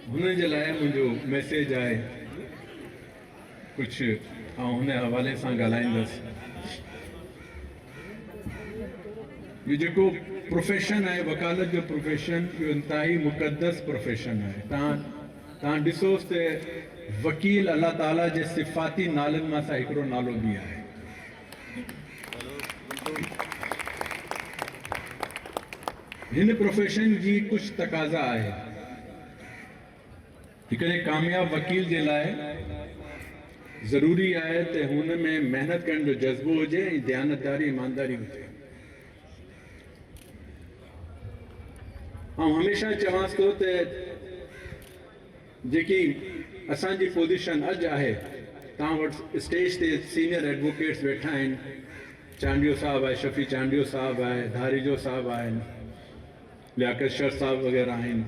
हुन जे लाइ मुंहिंजो मैसेज आहे कुझु हुन हवाले सां ॻाल्हाईंदुसि। इहो जेको प्रोफेशन आहे वकालत जो प्रोफेशन, इहो इंतिहाई मुक़दस प्रोफेशन आहे। तव्हां ॾिसोसि त वकील अलाह ताला जे सिफ़ाती नालनि मां सां हिकिड़ो नालो बि आहे। हिन प्रोफेशन जी कुझु तक़ाज़ा आहे। हिकिड़े कामयाब वकील जे लाइ ज़रूरी आहे त हुन में महिनत करण जो जज़्बो हुजे ऐं दयानतदारी ईमानदारी हुजे। ऐं हमेशह चवांसि थो त जेकी असांजी पोज़ीशन अॼु आहे, तव्हां वटि स्टेज ते सीनियर एडवोकेट्स वेठा आहिनि। चांडियो साहब आहे, शफ़ी चांडियो साहब आहे, धारीजो साहब आहिनि, लियाकत शर साहब वग़ैरह आहिनि।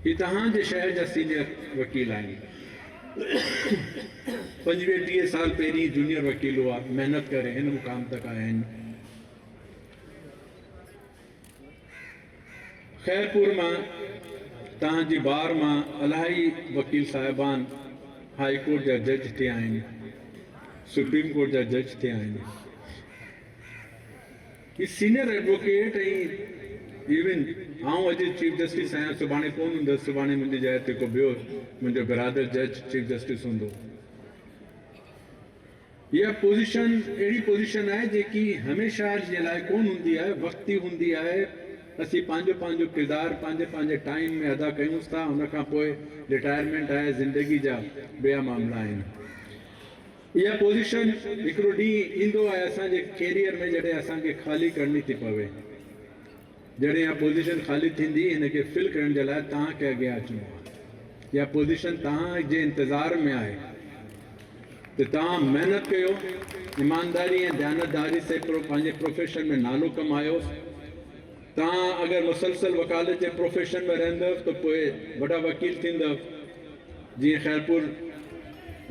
ही तव्हांजे शहर जा सीनियर वकील आहिनि। 25-30 साल पहिरीं जूनियर वकील हुआ, महिनत करे हिन मुक़ाम तक आया आहिनि। खैरपुर मां तव्हांजी बार मां इलाही वकील साहिबान हाई कोर्ट जा जज थिया आहिनि, सुप्रीम कोर्ट जा जज थिया आहिनि। ही सीनियर एडवोकेट ऐं इवन आउं अॼु चीफ जस्टिस आहियां, सुभाणे कोन हूंदुसि। सुभाणे मुंहिंजी जाइ ते को ॿियो मुंहिंजो बिरादर जज चीफ जस्टिस हूंदो। इहा पोज़ीशन अहिड़ी पोज़ीशन आहे जेकी हमेशह जे लाइ कोन हूंदी आहे, वक़्ती हूंदी आहे। असीं पंहिंजो किरदारु पंहिंजे टाइम में अदा कयूं था। हुन खां पोइ रिटायरमेंट आहे, ज़िंदगी जा ॿिया मामला आहिनि। इहा पोज़ीशन हिकिड़ो ॾींहुं ईंदो आहे असांजे कैरियर में जॾहिं असांखे ख़ाली करणी थी पवे। जॾहिं इहा पोज़ीशन ख़ाली थींदी, हिनखे फिल करण जे लाइ तव्हांखे अॻियां अचिणो आहे। इहा पोज़ीशन तव्हांजे इंतज़ार में आहे त तव्हां महिनत कयो, ईमानदारी ऐं दयानतदारी से पंहिंजे प्रोफेशन में नालो कमायोसि। तव्हां अगरि मुसलसल वकालत जे प्रोफेशन में रहंदव त पोइ वॾा वकील थींदव। जीअं खैरपुर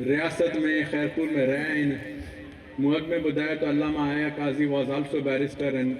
रियासत में खैरपुर में रहिया आहिनि। मूं अॻु में ॿुधायो त अल्लामा आया काज़ी वॉज़ आल्सो बैरिस्टर एंड